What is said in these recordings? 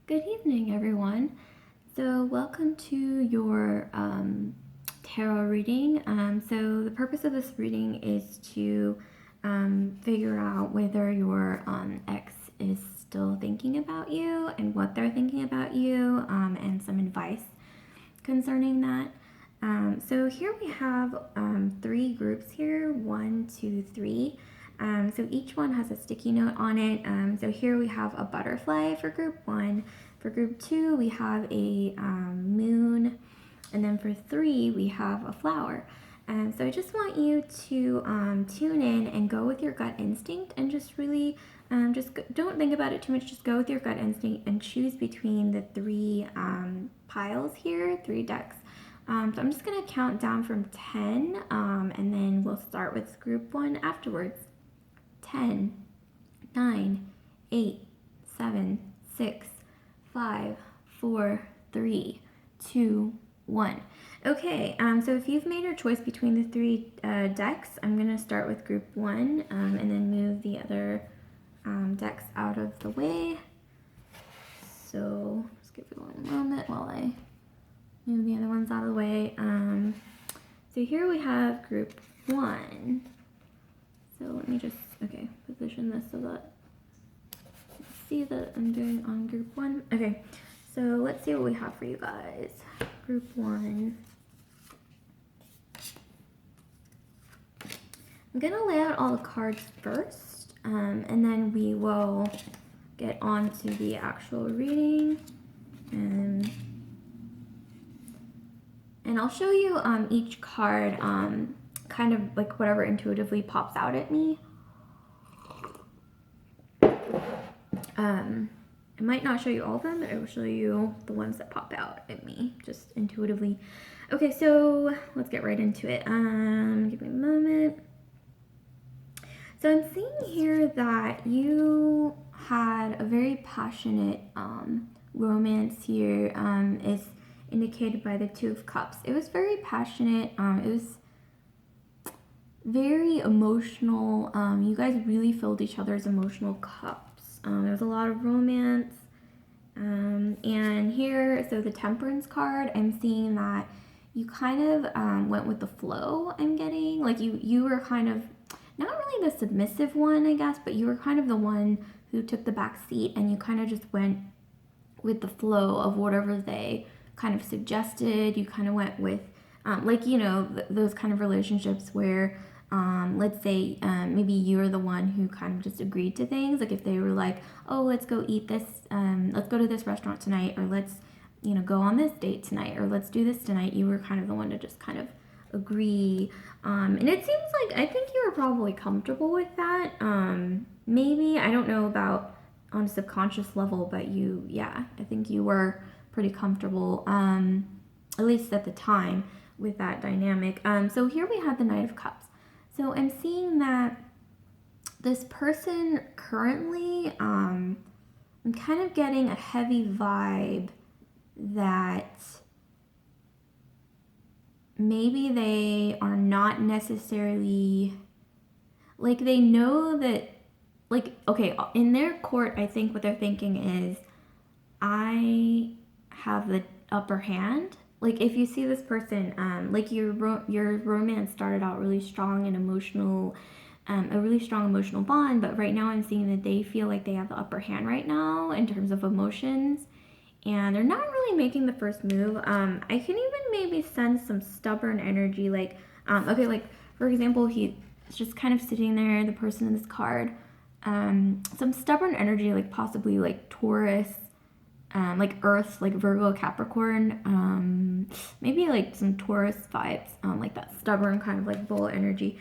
Good evening, everyone. So welcome to your tarot reading. So the purpose of this reading is to figure out whether your ex is still thinking about you and what they're thinking about you, and some advice concerning that. So here we have three groups here, 1, 2, 3. So each one has a sticky note on it. So here we have a butterfly for group 1. For group 2, we have a moon. And then for 3, we have a flower. So I just want you to tune in and go with your gut instinct and just really don't think about it too much. Just go with your gut instinct and choose between the three piles here, 3 decks. So I'm just going to count down from 10, and then we'll start with group 1 afterwards. 10, 9, 8, 7, 6, 5, 4, 3, 2, 1. Okay, so if you've made your choice between the 3 decks, I'm going to start with group 1, and then move the other decks out of the way. So just give it one moment while I move the other ones out of the way. So here we have group 1. So let me just, position this so that you see that I'm doing on group 1. Okay, so let's see what we have for you guys. Group 1. I'm gonna lay out all the cards first, and then we will get on to the actual reading. And I'll show you each card, kind of like whatever intuitively pops out at me. I might not show you all of them, but I will show you the ones that pop out at me, just intuitively. Okay, so let's get right into it. Give me a moment. So I'm seeing here that you had a very passionate romance here, is indicated by the 2 of Cups. It was very passionate. It was very emotional. You guys really filled each other's emotional cups. There was a lot of romance. And here, so the Temperance card, I'm seeing that you kind of went with the flow, I'm getting. Like you were kind of, not really the submissive one, I guess, but you were kind of the one who took the back seat, and you kind of just went with the flow of whatever they kind of suggested. You kind of went with, those kind of relationships where, let's say maybe you're the one who kind of just agreed to things. Like if they were like, oh, let's go eat this, let's go to this restaurant tonight, or let's, go on this date tonight, or let's do this tonight. You were kind of the one to just kind of agree. And it seems like, I think you were probably comfortable with that. Maybe, I don't know about on a subconscious level, but I think you were pretty comfortable, at least at the time, with that dynamic. So here we have the Knight of Cups. So I'm seeing that this person currently, I'm kind of getting a heavy vibe that maybe they are not necessarily, like they know that, like, okay, in their court, I think what they're thinking is, I have the upper hand. Like if you see this person, like your romance started out really strong and emotional, a really strong emotional bond, but right now I'm seeing that they feel like they have the upper hand right now in terms of emotions, and they're not really making the first move. I can even maybe sense some stubborn energy, like, like for example, he's just kind of sitting there, the person in this card, some stubborn energy, like possibly like Taurus, like Earth, like Virgo, Capricorn, maybe like some Taurus vibes, like that stubborn kind of like bull energy.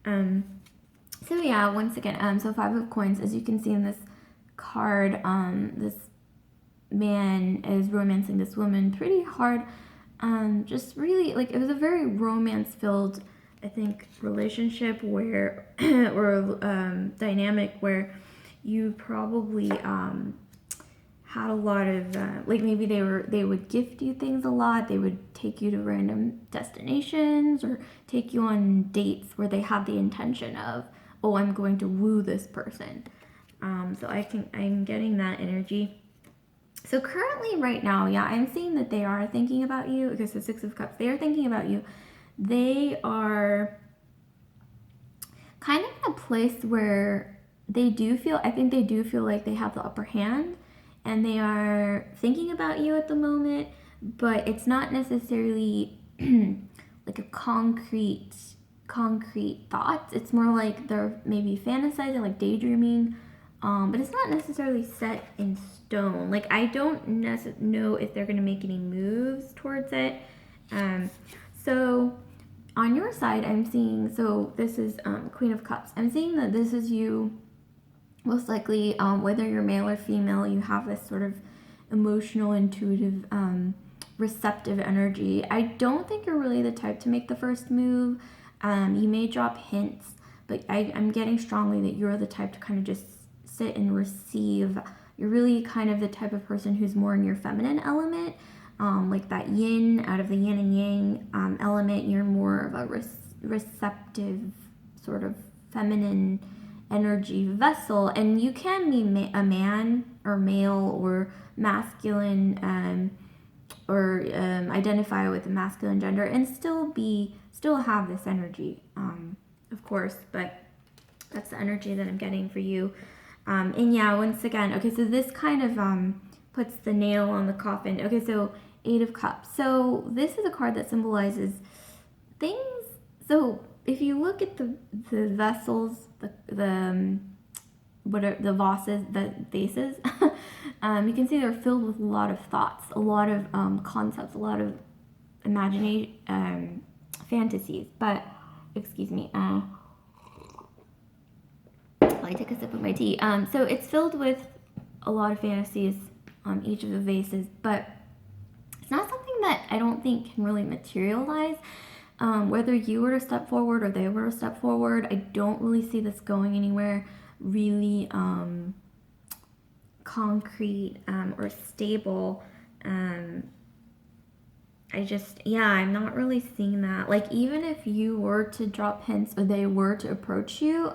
So yeah, once again, so 5 of Coins, as you can see in this card, this man is romancing this woman pretty hard. Just really, like, it was a very romance-filled, I think, relationship where, or dynamic where you probably had a lot of, like maybe they would gift you things a lot. They would take you to random destinations or take you on dates where they had the intention of, oh, I'm going to woo this person. So I'm getting that energy. So currently right now, yeah, I'm seeing that they are thinking about you. Okay, so Six of Cups, they are thinking about you. They are kind of in a place where they do feel, I think they do feel like they have the upper hand, and they are thinking about you at the moment, but it's not necessarily like a concrete thought. It's more like they're maybe fantasizing, like daydreaming, but it's not necessarily set in stone. Like, I don't know if they're going to make any moves towards it. So on your side, I'm seeing, so this is Queen of Cups. I'm seeing that this is you, most likely, whether you're male or female, you have this sort of emotional, intuitive, receptive energy. I don't think you're really the type to make the first move. You may drop hints, but I'm getting strongly that you're the type to kind of just sit and receive. You're really kind of the type of person who's more in your feminine element, like that yin, out of the yin and yang element. You're more of a receptive, sort of feminine energy vessel, and you can be a man or male or masculine, or identify with the masculine gender and still have this energy, of course, but that's the energy that I'm getting for you. And yeah, once again, okay, so this kind of puts the nail on the coffin. Okay, so Eight of Cups. So this is a card that symbolizes things. So if you look at the vessels, what are the vases, you can see they're filled with a lot of thoughts, a lot of concepts, a lot of imagination, fantasies. But excuse me, I take a sip of my tea. So it's filled with a lot of fantasies on each of the vases, but it's not something that I don't think can really materialize. Whether you were to step forward or they were to step forward, I don't really see this going anywhere really concrete or stable. I'm not really seeing that. Like, even if you were to drop hints or they were to approach you,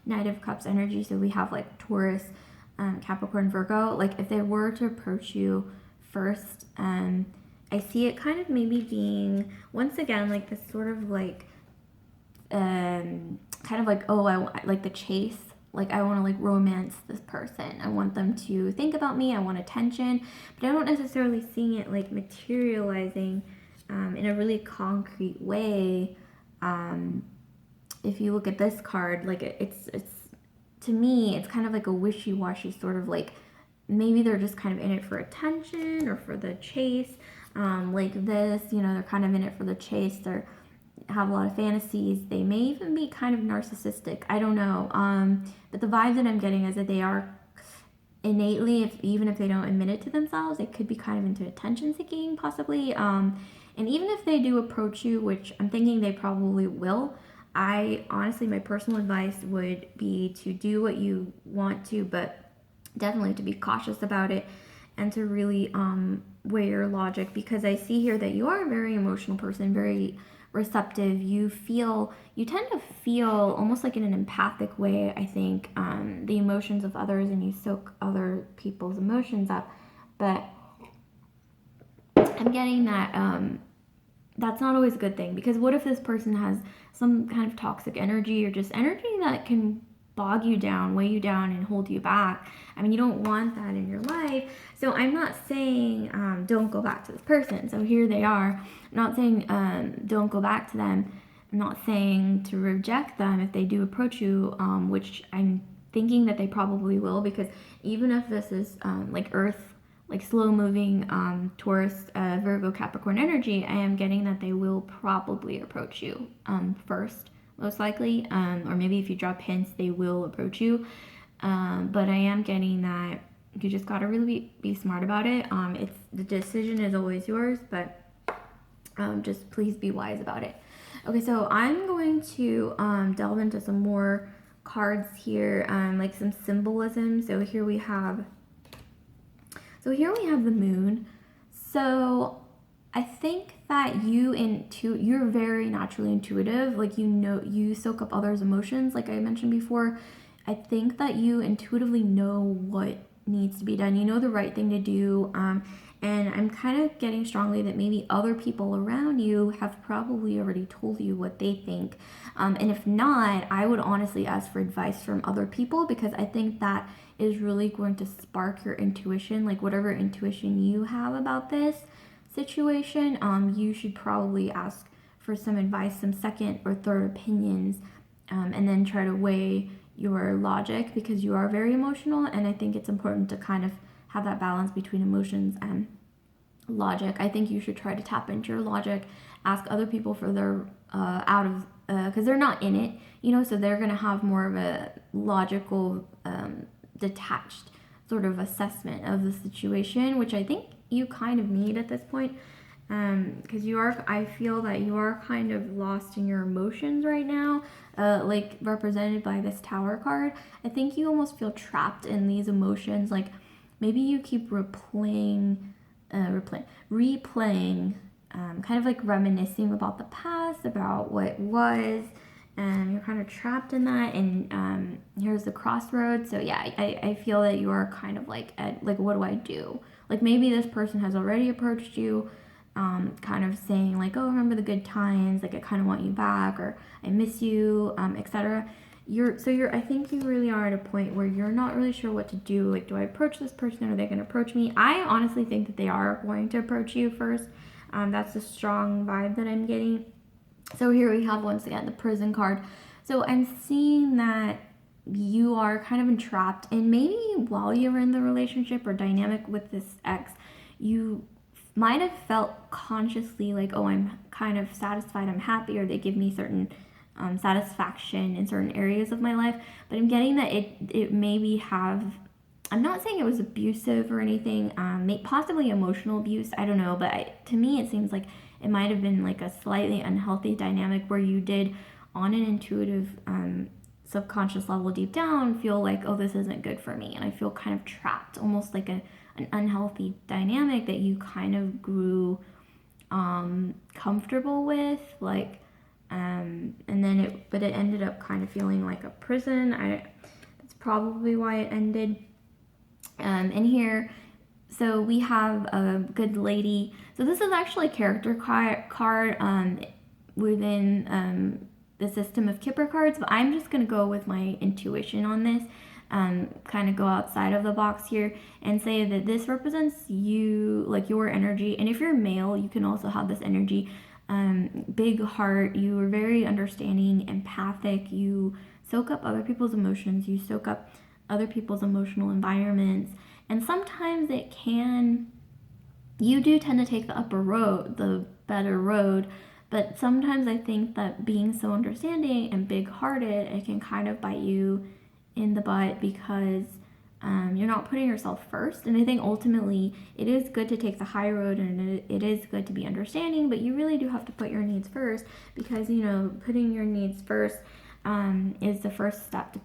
Knight of Cups energy, so we have like Taurus, Capricorn, Virgo, like if they were to approach you first, I see it kind of maybe being, once again, like this sort of like, kind of like, oh, I like the chase. Like, I want to like romance this person. I want them to think about me. I want attention, but I don't necessarily see it like materializing in a really concrete way. If you look at this card, like it's to me, it's kind of like a wishy-washy sort of like, maybe they're just kind of in it for attention or for the chase. Like this, they're kind of in it for the chase. They have a lot of fantasies. They may even be kind of narcissistic. I don't know. But the vibe that I'm getting is that they are innately, even if they don't admit it to themselves, they could be kind of into attention seeking, possibly. And even if they do approach you, which I'm thinking they probably will, I honestly, my personal advice would be to do what you want to, but definitely to be cautious about it and to really weigh your logic, because I see here that you are a very emotional person, very receptive. You tend to feel almost like in an empathic way, I think, the emotions of others, and you soak other people's emotions up. But I'm getting that that's not always a good thing, because what if this person has some kind of toxic energy, or just energy that can bog you down, weigh you down, and hold you back? I mean, you don't want that in your life. So I'm not saying don't go back to this person. So here they are. I'm not saying don't go back to them. I'm not saying to reject them if they do approach you, which I'm thinking that they probably will, because even if this is like Earth, like slow moving Taurus, Virgo, Capricorn energy, I am getting that they will probably approach you first, most likely, or maybe if you drop hints, they will approach you. But I am getting that you just gotta really be smart about it. The decision is always yours, but just please be wise about it. Okay, so I'm going to delve into some more cards here, like some symbolism. So here we have the moon. So I think that you're very naturally intuitive. Like, you soak up others' emotions, like I mentioned before. I think that you intuitively know what needs to be done. You know the right thing to do. And I'm kind of getting strongly that maybe other people around you have probably already told you what they think. And if not, I would honestly ask for advice from other people, because I think that is really going to spark your intuition, like whatever intuition you have about this situation. You should probably ask for some advice, some second or third opinions, and then try to weigh your logic, because you are very emotional, and I think it's important to kind of have that balance between emotions and logic. I think you should try to tap into your logic, ask other people for their because they're not in it, so they're going to have more of a logical, detached sort of assessment of the situation, which I think you kind of need at this point, because I feel that you are kind of lost in your emotions right now, like represented by this Tower card. I think you almost feel trapped in these emotions, like maybe you keep replaying, kind of like reminiscing about the past, about what was, and you're kind of trapped in that, and here's the crossroads. So yeah, I feel that you are kind of like, what do I do? Like maybe this person has already approached you, kind of saying like, oh, remember the good times, like I kind of want you back, or I miss you, etc. I think you really are at a point where you're not really sure what to do. Like, do I approach this person, or are they going to approach me? I honestly think that they are going to approach you first. That's a strong vibe that I'm getting. So here we have, once again, the Prison card. So I'm seeing that you are kind of entrapped, and maybe while you're in the relationship or dynamic with this ex, you might have felt consciously like, oh, I'm kind of satisfied, I'm happy, or they give me certain satisfaction in certain areas of my life. But I'm getting that it maybe I'm not saying it was abusive or anything, possibly emotional abuse, I don't know, but to me it seems like it might have been like a slightly unhealthy dynamic where you did, on an intuitive, subconscious level deep down, feel like, oh, this isn't good for me, and I feel kind of trapped, almost like an unhealthy dynamic that you kind of grew comfortable with, like, and then it ended up kind of feeling like a prison. That's probably why it ended. And here, so we have a good lady. So this is actually a character card within the system of kipper cards, but I'm just going to go with my intuition on this, kind of go outside of the box here and say that this represents you, like your energy. And if you're male, you can also have this energy. Big heart, you are very understanding, empathic, you soak up other people's emotions, you soak up other people's emotional environments, and sometimes you do tend to take the upper road, the better road, but sometimes I think that being so understanding and big-hearted, it can kind of bite you in the butt, because you're not putting yourself first. And I think ultimately it is good to take the high road, and it is good to be understanding, but you really do have to put your needs first, because putting your needs first is the first step to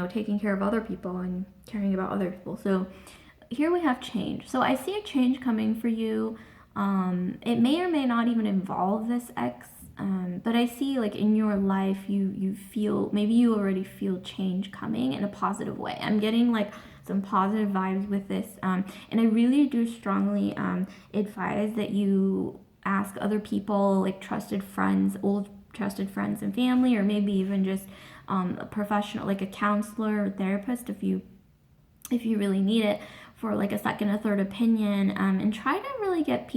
taking care of other people and caring about other people. So here we have change. So I see a change coming for you. It may or may not even involve this ex, but I see, like, in your life, you feel, maybe you already feel change coming in a positive way. I'm getting like some positive vibes with this, and I really do strongly advise that you ask other people, like trusted friends, old trusted friends and family, or maybe even just a professional, like a counselor or therapist, if you really need it, for like a second or third opinion, and try to really get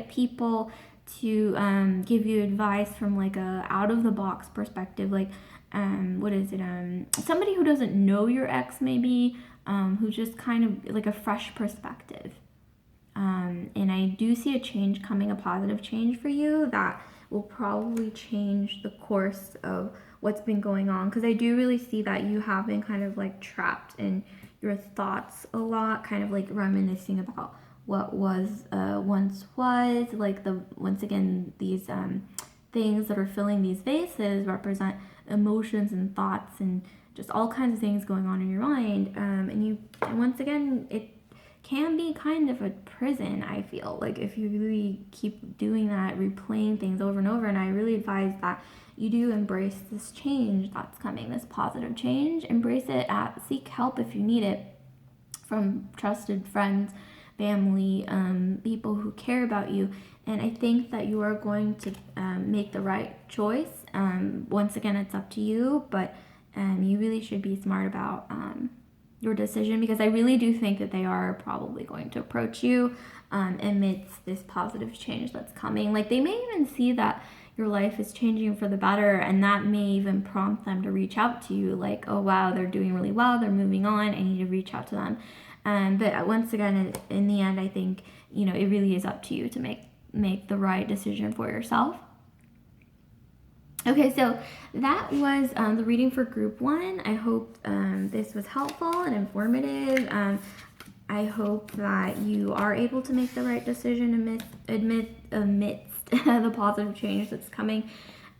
people to give you advice from like a out of the box perspective, like somebody who doesn't know your ex, maybe, who's just kind of like a fresh perspective. And I do see a change coming, a positive change for you that will probably change the course of what's been going on, because I do really see that you have been kind of like trapped in your thoughts a lot, kind of like reminiscing about what was once was, like once again, these things that are filling these vases represent emotions and thoughts and just all kinds of things going on in your mind, and once again, it can be kind of a prison, I feel like, if you really keep doing that, replaying things over and over. And I really advise that you do embrace this change that's coming, this positive change. Embrace it. Seek help if you need it from trusted friends, family, people who care about you. And I think that you are going to make the right choice. Once again, it's up to you, but you really should be smart about your decision, because I really do think that they are probably going to approach you amidst this positive change that's coming. Like, they may even see that your life is changing for the better, and that may even prompt them to reach out to you, like, oh wow, they're doing really well, they're moving on, I need to reach out to them. But once again, in the end, I think, it really is up to you to make the right decision for yourself. Okay, so that was the reading for group 1. I hope this was helpful and informative. I hope that you are able to make the right decision amidst the positive change that's coming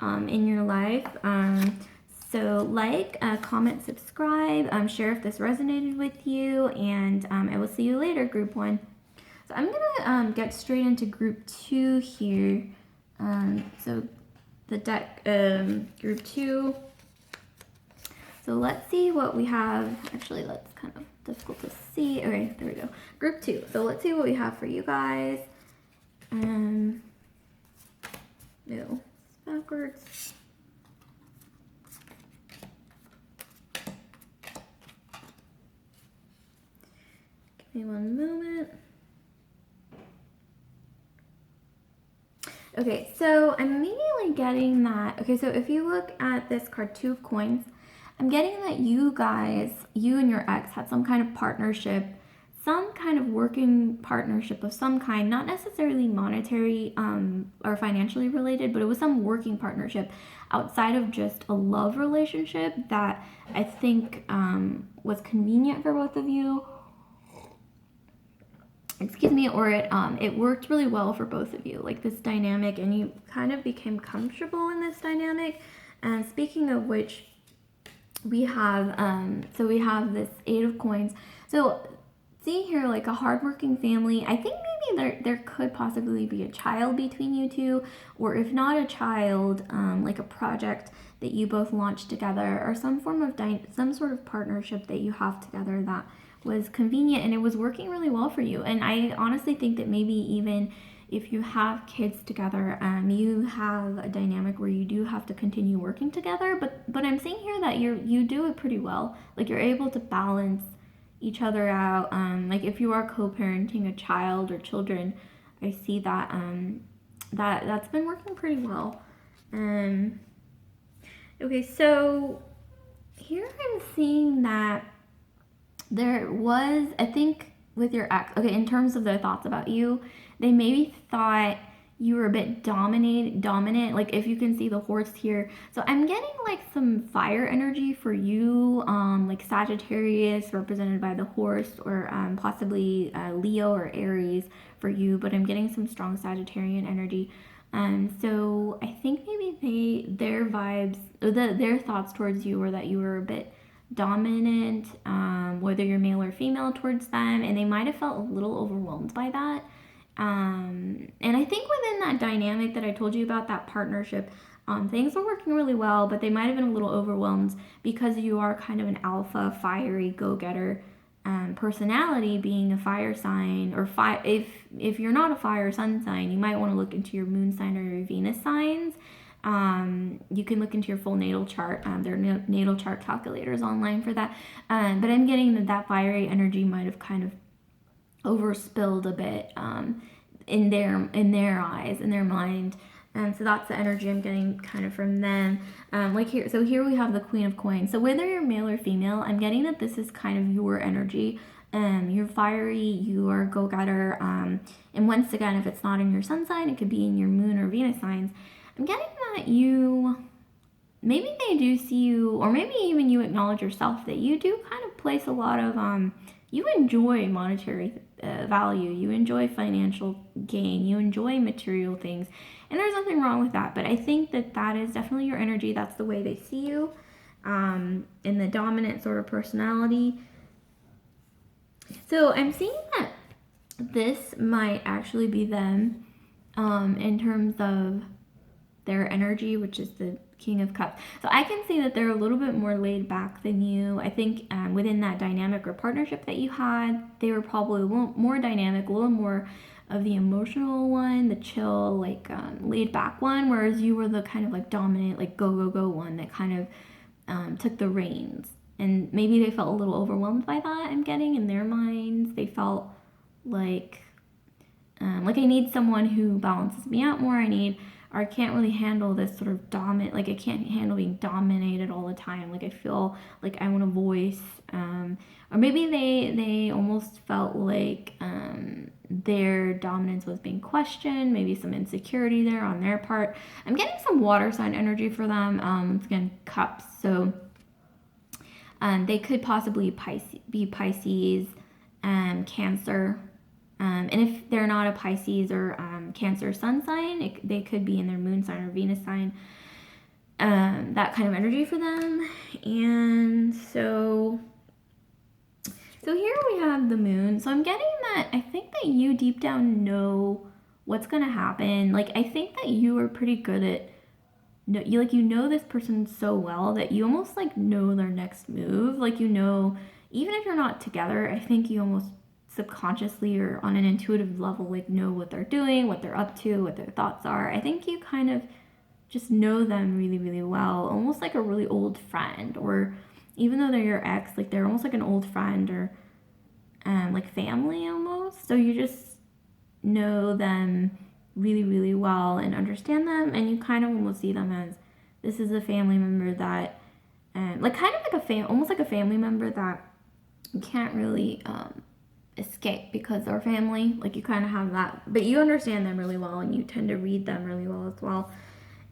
in your life. So comment, subscribe, share if this resonated with you, and I will see you later, group 1. So I'm going to get straight into group 2 here. So the deck, group 2. So let's see what we have. Actually, that's kind of difficult to see. Okay, there we go. Group 2. So let's see what we have for you guys. No, it's backwards. Give me one moment. Okay, so I'm immediately getting that. Okay, so if you look at this card, 2 of Coins, I'm getting that you guys, you and your ex, had some kind of partnership, some kind of working partnership of some kind, not necessarily monetary or financially related, but it was some working partnership outside of just a love relationship that I think was convenient for both of you. Excuse me, or it worked really well for both of you, like this dynamic, and you kind of became comfortable in this dynamic. And speaking of which, we have we have this 8 of Coins. So see here, like a hardworking family. I think maybe there could possibly be a child between you two, or if not a child, like a project that you both launched together, or some form of some sort of partnership that you have together that was convenient and it was working really well for you. And I honestly think that maybe even if you have kids together, you have a dynamic where you do have to continue working together, but I'm seeing here that you do it pretty well. Like, you're able to balance each other out. Like, if you are co-parenting a child or children, I see that that's been working pretty well. Okay, so here I'm seeing that there was, I think, with your ex, okay, in terms of their thoughts about you, they maybe thought you were a bit dominant, like if you can see the horse here. So I'm getting like some fire energy for you, like Sagittarius represented by the horse, or possibly Leo or Aries for you, but I'm getting some strong Sagittarian energy. So I think maybe their vibes, or their thoughts towards you were that you were a bit dominant, whether you're male or female, towards them, and they might have felt a little overwhelmed by that. And I think within that dynamic that I told you about, that partnership, things were working really well, but they might have been a little overwhelmed because you are kind of an alpha, fiery, go-getter personality, being a fire sign, or if you're not a fire sun sign, you might want to look into your moon sign or your Venus signs. You can look into your full natal chart. There are natal chart calculators online for that. But I'm getting that fiery energy might have kind of overspilled a bit in their eyes, in their mind. So that's the energy I'm getting kind of from them. Like here, so here we have the Queen of Coins. So whether you're male or female, I'm getting that this is kind of your energy. You're fiery, you are a go-getter. And once again, if it's not in your sun sign, it could be in your moon or Venus signs. I'm getting that maybe they do see you, or maybe even you acknowledge yourself that you do kind of place a lot of, you enjoy monetary value, you enjoy financial gain, you enjoy material things, and there's nothing wrong with that. But I think that is definitely your energy. That's the way they see you, in the dominant sort of personality. So I'm seeing that this might actually be them, in terms of their energy, which is the King of Cups. So I can see that they're a little bit more laid back than you. I think within that dynamic or partnership that you had, they were probably a little more dynamic, a little more of the emotional one, the chill, like laid back one, whereas you were the kind of like dominant, like go, go, go one that kind of took the reins. And maybe they felt a little overwhelmed by that, I'm getting, in their minds. They felt like I need someone who balances me out more. I can't really handle this sort of like I can't handle being dominated all the time. Like I feel like I want a voice. Or maybe they almost felt like their dominance was being questioned. Maybe some insecurity there on their part. I'm getting some water sign energy for them. Again, cups. So they could possibly be Pisces, Cancer. And if they're not a Pisces or Cancer sun sign, they could be in their moon sign or Venus sign. That kind of energy for them. And so here we have the moon. So I'm getting that I think that you deep down know what's going to happen. Like, I think that you are pretty good at, you know this person so well that you almost like know their next move. Like, you know, even if you're not together, I think you almost subconsciously or on an intuitive level like know what they're doing, what they're up to, what their thoughts are. I think you kind of just know them really, really well, almost like a really old friend, or even though they're your ex, like they're almost like an old friend or like family almost. So you just know them really, really well and understand them, and you kind of almost see them as this is a family member that like kind of like almost like a family member that you can't really escape because they're family. Like, you kind of have that, but you understand them really well and you tend to read them really well as well.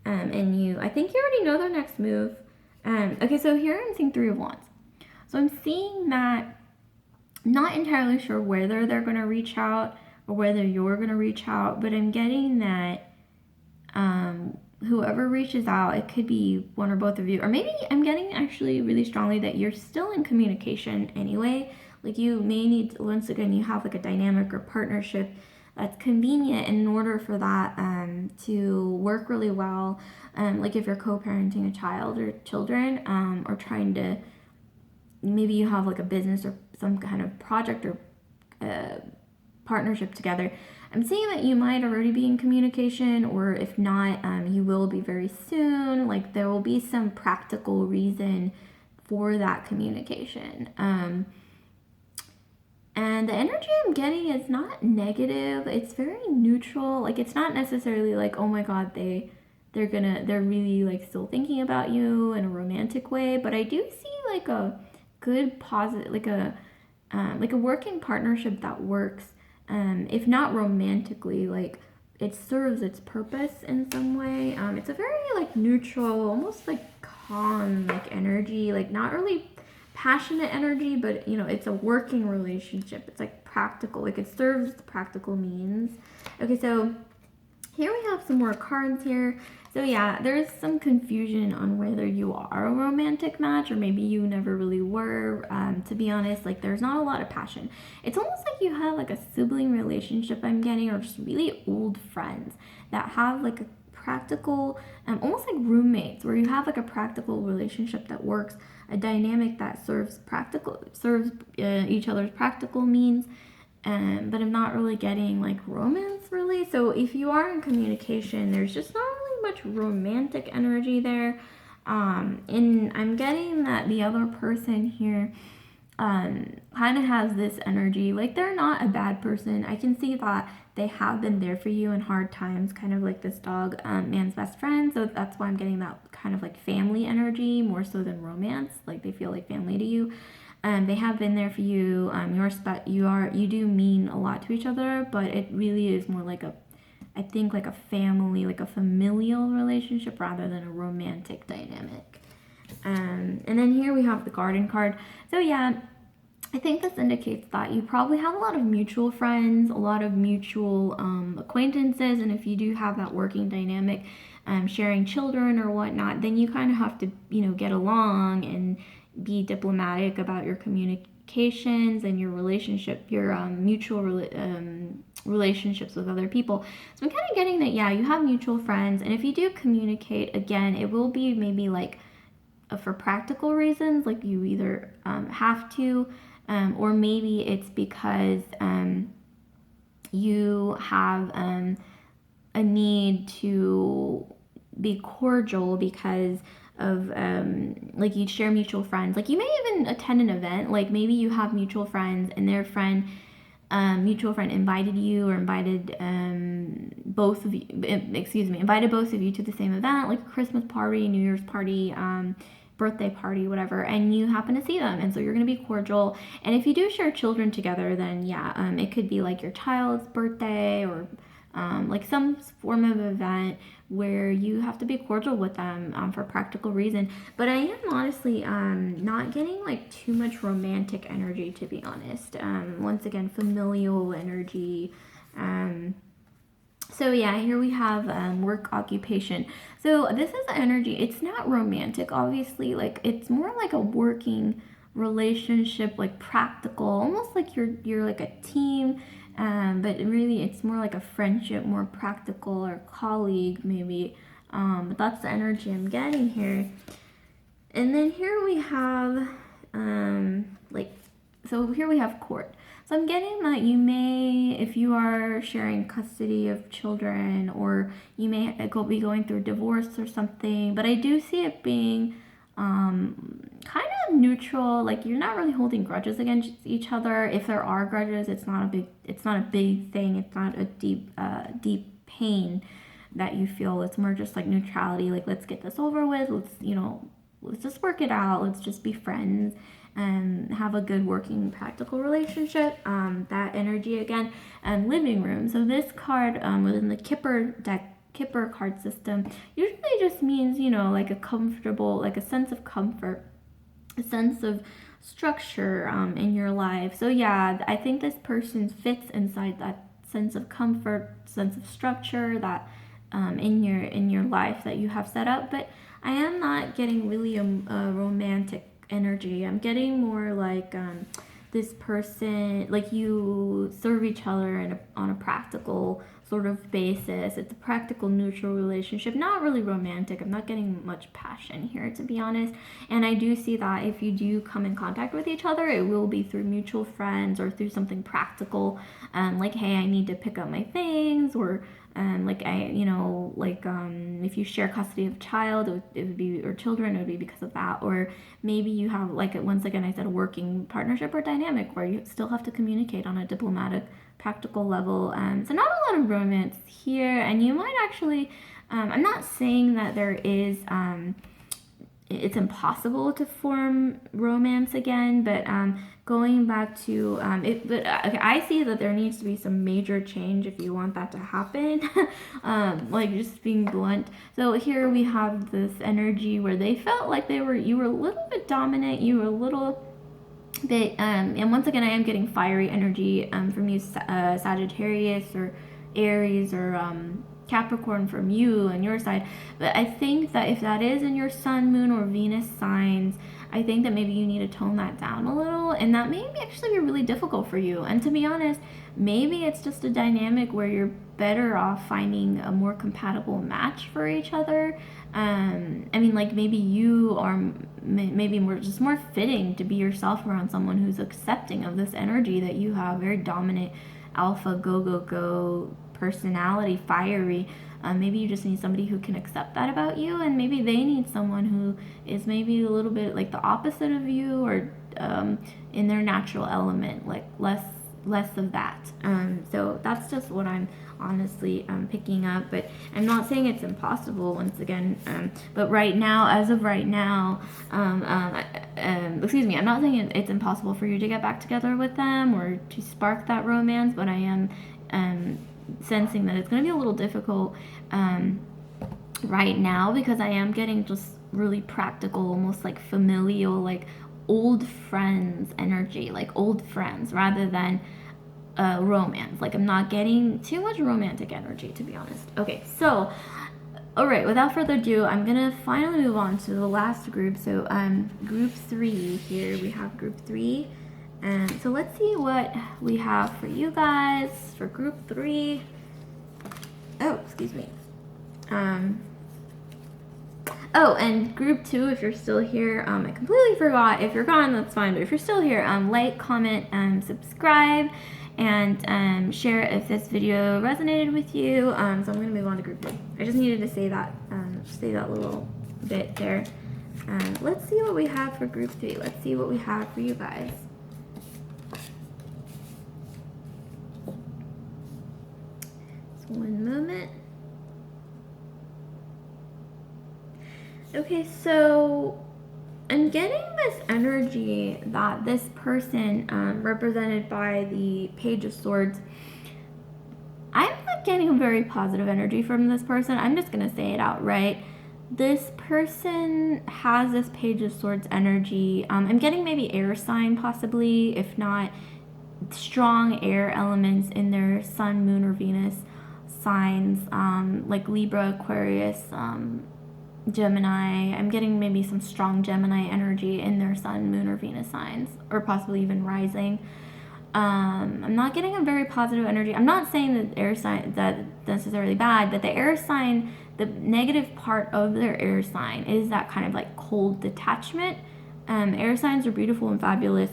And I think you already know their next move. Okay, so here I'm seeing Three of Wands. So I'm seeing that I'm not entirely sure whether they're going to reach out or whether you're going to reach out, but I'm getting that whoever reaches out, it could be one or both of you, or maybe I'm getting actually really strongly that you're still in communication anyway. Like, you may need, once again, you have like a dynamic or partnership that's convenient in order for that to work really well. Like if you're co-parenting a child or children, or trying to, maybe you have like a business or some kind of project or partnership together. I'm seeing that you might already be in communication, or if not, you will be very soon. Like, there will be some practical reason for that communication. And the energy I'm getting is not negative. It's very neutral. Like, it's not necessarily like, oh my God, they're really like still thinking about you in a romantic way. But I do see like a good positive, like a working partnership that works. If not romantically, like it serves its purpose in some way. It's a very like neutral, almost like calm, like energy, like not really passionate energy, but it's a working relationship. It's like practical, like it serves the practical means. Okay, so here we have some more cards here. So yeah, there's some confusion on whether you are a romantic match or maybe you never really were. To be honest, like there's not a lot of passion. It's almost like you have like a sibling relationship I'm getting, or just really old friends that have like a practical, almost like roommates, where you have like a practical relationship that works, a dynamic that serves each other's practical means. But I'm not really getting like romance really. So if you are in communication, there's just not really much romantic energy there. And I'm getting that the other person here kind of has this energy, like they're not a bad person. I can see that they have been there for you in hard times, kind of like this dog, man's best friend. So that's why I'm getting that kind of like family energy more so than romance. Like they feel like family to you. They have been there for you. You do mean a lot to each other, but it really is more like I think like a family, like a familial relationship rather than a romantic dynamic. And then here we have the Garden card. So yeah, I think this indicates that you probably have a lot of mutual friends, a lot of mutual acquaintances, and if you do have that working dynamic, sharing children or whatnot, then you kind of have to, get along and be diplomatic about your communications and your relationship, your mutual relationships with other people. So I'm kind of getting that, yeah, you have mutual friends, and if you do communicate, again, it will be maybe like for practical reasons, like you either have to, or maybe it's because you have a need to be cordial because of like you share mutual friends. Like you may even attend an event, like maybe you have mutual friends and their friend mutual friend invited you, or invited both of you, invited both of you to the same event, like a Christmas party, New Year's party, birthday party, whatever, and you happen to see them, and so you're going to be cordial. And if you do share children together, then yeah, it could be like your child's birthday, or like some form of event where you have to be cordial with them for practical reason. But I am honestly not getting like too much romantic energy, to be honest. Once again, familial energy. So yeah, here we have work occupation. So this is the energy. It's not romantic, obviously. Like it's more like a working relationship, like practical, almost like you're like a team. But really, it's more like a friendship, more practical, or colleague maybe. But that's the energy I'm getting here. And then here we have here we have court. So I'm getting that you may, if you are sharing custody of children, or you may be going through divorce or something, but I do see it being kind of neutral. Like you're not really holding grudges against each other. If there are grudges, it's not a big thing. It's not a deep pain that you feel. It's more just like neutrality. Like let's get this over with. Let's just work it out. Let's just be friends and have a good working practical relationship. That energy again. And living room. So this card within the Kipper deck, Kipper card system, usually just means, like a comfortable, like a sense of comfort, a sense of structure in your life. So yeah, I think this person fits inside that sense of comfort, sense of structure that in your life that you have set up. But I am not getting really a romantic energy. I'm getting more like this person, like you serve each other on a practical sort of basis. It's a practical, neutral relationship, not really romantic. I'm not getting much passion here, to be honest. And I do see that if you do come in contact with each other, it will be through mutual friends or through something practical, like, hey, I need to pick up my things, or if you share custody of a child, it would be, or children, it would be because of that. Or maybe you have, like, once again, I said, a working partnership or dynamic where you still have to communicate on a diplomatic, practical level. So not a lot of romance here, and you might actually, I'm not saying that there is, it's impossible to form romance again, but going back to I see that there needs to be some major change if you want that to happen. Like just being blunt. So here we have this energy where they felt like you were a little bit dominant, you were a little bit, and once again I am getting fiery energy from you, Sagittarius or Aries or Capricorn from you and your side. But I think that if that is in your Sun, Moon, or Venus signs, I think that maybe you need to tone that down a little, and that may actually be really difficult for you. And to be honest, maybe it's just a dynamic where you're better off finding a more compatible match for each other. Like maybe you are maybe more fitting to be yourself around someone who's accepting of this energy that you have, very dominant, alpha, go personality, fiery. Maybe you just need somebody who can accept that about you, and maybe they need someone who is maybe a little bit like the opposite of you, or in their natural element, like less of that. So that's just what I'm honestly picking up. But I'm not saying it's impossible, once again, but right now, as of right now, I'm not saying it's impossible for you to get back together with them or to spark that romance, but I am sensing that it's going to be a little difficult right now, because I am getting just really practical, almost like familial, like old friends energy, like old friends rather than romance. Like I'm not getting too much romantic energy, to be honest. Okay, so all right, without further ado, I'm gonna finally move on to the last group. So group 3 here, we have group 3. So let's see what we have for you guys for group 3. Oh, excuse me. Oh, and group 2, if you're still here, I completely forgot. If you're gone, that's fine. But if you're still here, like, comment, subscribe, and share if this video resonated with you. So I'm going to move on to group 3. I just needed to say that little bit there. Let's see what we have for group 3. Let's see what we have for you guys. Just one moment. Okay, so I'm getting this energy that this person, represented by the Page of Swords, I'm not getting a very positive energy from this person. I'm just going to say it outright. This person has this Page of Swords energy. I'm getting maybe air sign possibly, if not strong air elements in their Sun, Moon, or Venus signs, like Libra, Aquarius, Gemini. I'm getting maybe some strong Gemini energy in their Sun, Moon, or Venus signs, or possibly even rising. I'm not getting a very positive energy. I'm not saying that air sign that's necessarily bad, but the air sign, the negative part of their air sign is that kind of like cold detachment. Air signs are beautiful and fabulous,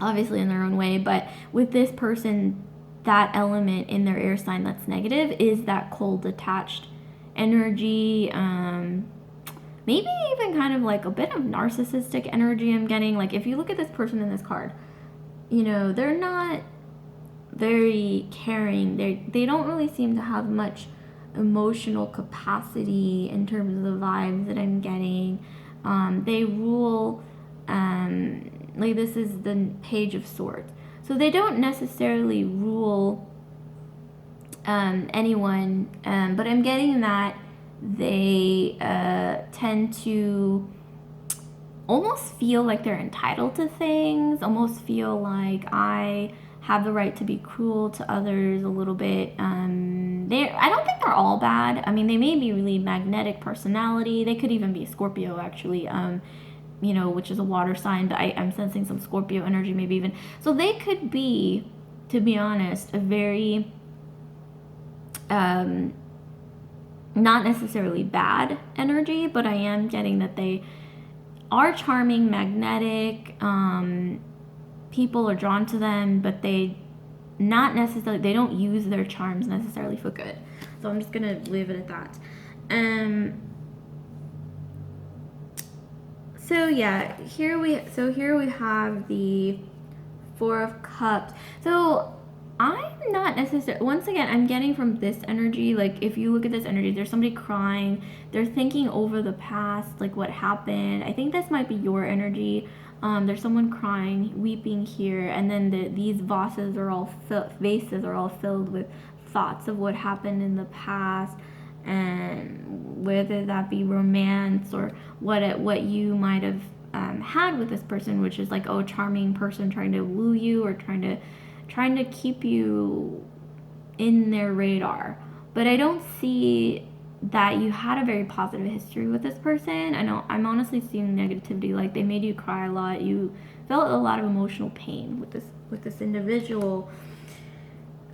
obviously in their own way, but with this person, that element in their air sign that's negative is that cold detached energy, maybe even kind of like a bit of narcissistic energy I'm getting. Like if you look at this person in this card, you know, they're not very caring. They don't really seem to have much emotional capacity in terms of the vibes that I'm getting. They rule, like this is the Page of Swords. So they don't necessarily rule anyone, but I'm getting that they tend to almost feel like they're entitled to things, almost feel like I have the right to be cruel to others a little bit. I don't think they're all bad. I mean, they may be really magnetic personality. They could even be a Scorpio, actually, you know, which is a water sign, but I'm sensing some Scorpio energy maybe even. So they could be, to be honest, a very not necessarily bad energy, but I am getting that they are charming, magnetic, people are drawn to them, but they don't use their charms necessarily for good. So I'm just gonna leave it at that. So yeah, here we have the Four of Cups. So I'm not necessarily, once again, I'm getting from this energy, like if you look at this energy, there's somebody crying, they're thinking over the past, like what happened. I think this might be your energy. There's someone crying, weeping here, and then these vases are all filled with thoughts of what happened in the past, and whether that be romance or what you might have had with this person, which is like, oh, charming person trying to woo you or trying to keep you in their radar. But I don't see that you had a very positive history with this person. I'm honestly seeing negativity, like they made you cry a lot. You felt a lot of emotional pain with this individual.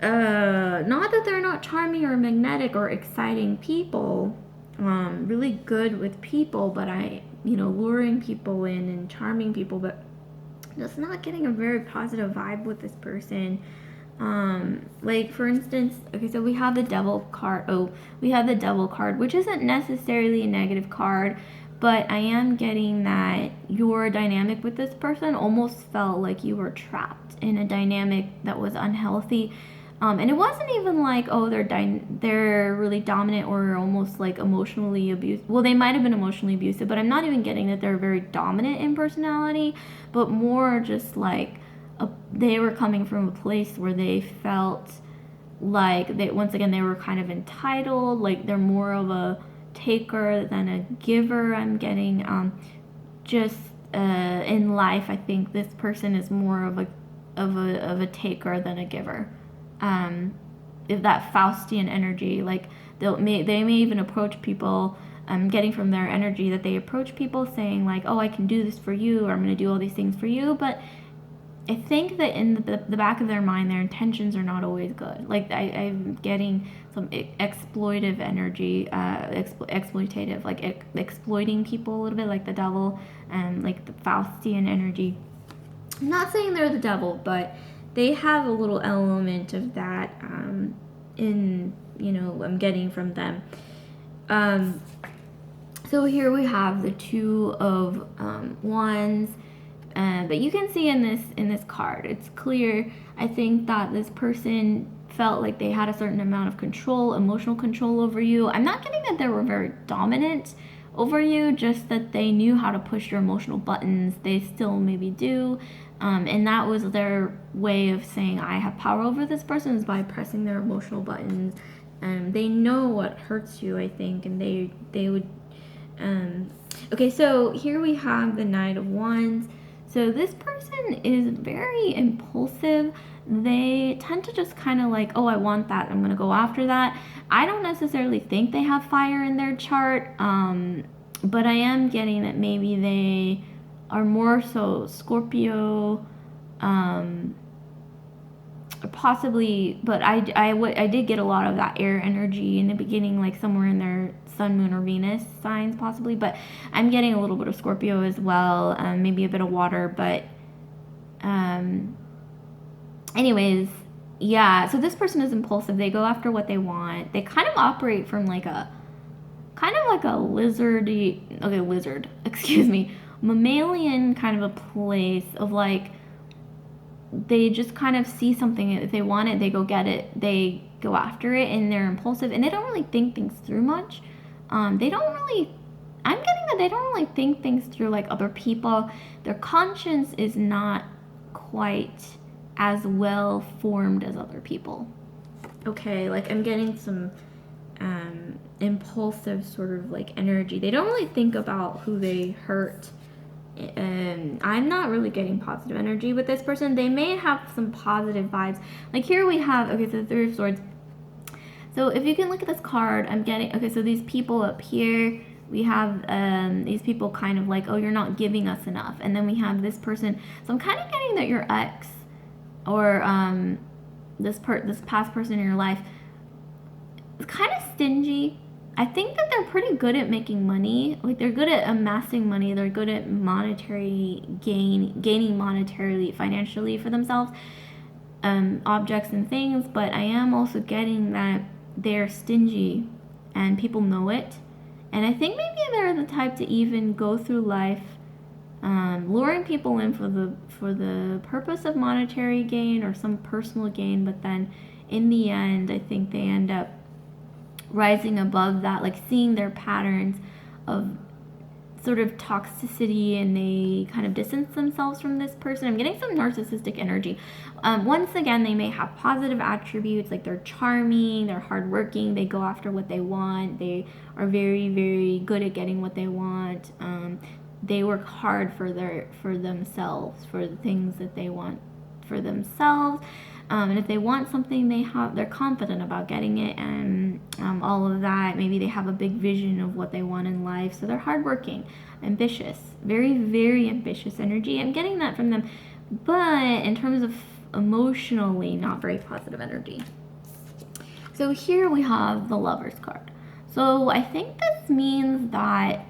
Not that they're not charming or magnetic or exciting people. Really good with people, but luring people in and charming people, but just not getting a very positive vibe with this person. Like for instance, okay, so we have the Devil card. We have the Devil card, which isn't necessarily a negative card, but I am getting that your dynamic with this person almost felt like you were trapped in a dynamic that was unhealthy. And it wasn't even like, oh, they're really dominant or almost like emotionally abusive. Well, they might have been emotionally abusive, but I'm not even getting that they're very dominant in personality, but more just like they were coming from a place where they felt like they were kind of entitled, like they're more of a taker than a giver. I'm getting in life, I think this person is more of a taker than a giver. If that Faustian energy, like they may even approach people. I'm getting from their energy that they approach people saying like, oh, I can do this for you, or I'm going to do all these things for you, but I think that in the back of their mind, their intentions are not always good. Like I'm getting some exploitive energy, exploitative, like exploiting people a little bit, like the devil, and like the Faustian energy. I'm not saying they're the devil, but they have a little element of that in, I'm getting from them. So here we have the Two of Wands. But you can see in this card, it's clear. I think that this person felt like they had a certain amount of control, emotional control over you. I'm not getting that they were very dominant over you, just that they knew how to push your emotional buttons. They still maybe do. And that was their way of saying, I have power over this person, is by pressing their emotional buttons. They know what hurts you, I think, and they would. Okay, so here we have the Knight of Wands. So this person is very impulsive. They tend to just kind of like, oh, I want that, I'm gonna go after that. I don't necessarily think they have fire in their chart, but I am getting that maybe they are more so Scorpio, possibly, but I did get a lot of that air energy in the beginning, like somewhere in their Sun, Moon, or Venus signs possibly, but I'm getting a little bit of Scorpio as well, maybe a bit of water, but anyways, yeah, so this person is impulsive. They go after what they want. They kind of operate from like a lizard, excuse me, mammalian kind of a place of like, they just kind of see something. If they want it, they go get it. They go after it, and they're impulsive, and they don't really think things through much. I'm getting that they don't really think things through like other people. Their conscience is not quite as well formed as other people. Okay, like I'm getting some impulsive sort of like energy. They don't really think about who they hurt. And I'm not really getting positive energy with this person. They may have some positive vibes. Like here we have, okay, so the Three of Swords. So if you can look at this card, I'm getting, okay, so these people up here, we have these people kind of like, oh, you're not giving us enough. And then we have this person. So I'm kind of getting that your ex or this past person in your life is kind of stingy. I think that they're pretty good at making money. Like they're good at amassing money. They're good at gaining monetarily, financially for themselves, objects and things. But I am also getting that they're stingy, and people know it. And I think maybe they're the type to even go through life, luring people in for the purpose of monetary gain or some personal gain. But then, in the end, I think they end up rising above that, like seeing their patterns of sort of toxicity, and they kind of distance themselves from this person. I'm getting some narcissistic energy. Once again, they may have positive attributes, like they're charming, they're hardworking, they go after what they want, they are very, very good at getting what they want. They work hard for themselves, for the things that they want for themselves. And if they want something, they're confident about getting it, and all of that. Maybe they have a big vision of what they want in life, so they're hardworking, ambitious, very, very ambitious energy. I'm getting that from them, but in terms of emotionally, not very positive energy. So here we have the Lovers card. So I think this means that,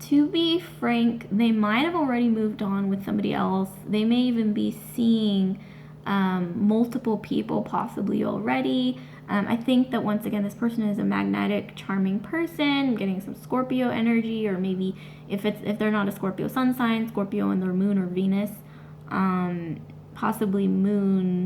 to be frank, they might have already moved on with somebody else. They may even be seeing multiple people possibly already. I think that once again, this person is a magnetic, charming person. I'm getting some Scorpio energy, or maybe if they're not a Scorpio sun sign, Scorpio in their Moon or Venus, possibly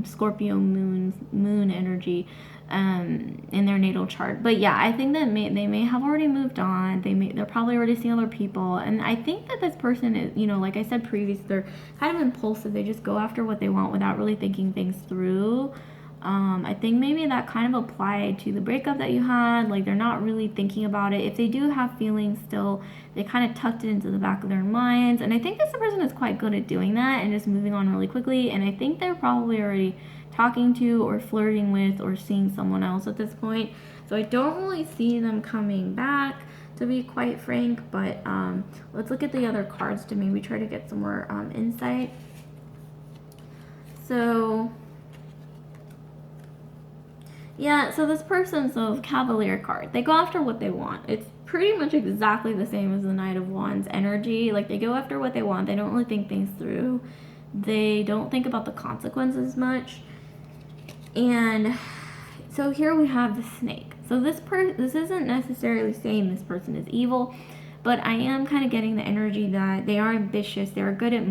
Scorpio moon energy in their natal chart. But yeah, I think that they may have already moved on. They're probably already seeing other people, and I think that this person is, like I said previously, they're kind of impulsive. They just go after what they want without really thinking things through. I think maybe that kind of applied to the breakup that you had. Like they're not really thinking about it. If they do have feelings still, they kind of tucked it into the back of their minds, and I think this person is quite good at doing that and just moving on really quickly. And I think they're probably already talking to or flirting with or seeing someone else at this point. So I don't really see them coming back, to be quite frank. But let's look at the other cards to maybe try to get some more insight. So yeah, so this person's the Cavalier card. They go after what they want. It's pretty much exactly the same as the Knight of Wands energy. Like, they go after what they want. They don't really think things through. They don't think about the consequences much. And so here we have the snake. So this isn't necessarily saying this person is evil, but I am kind of getting the energy that they are ambitious. They're good at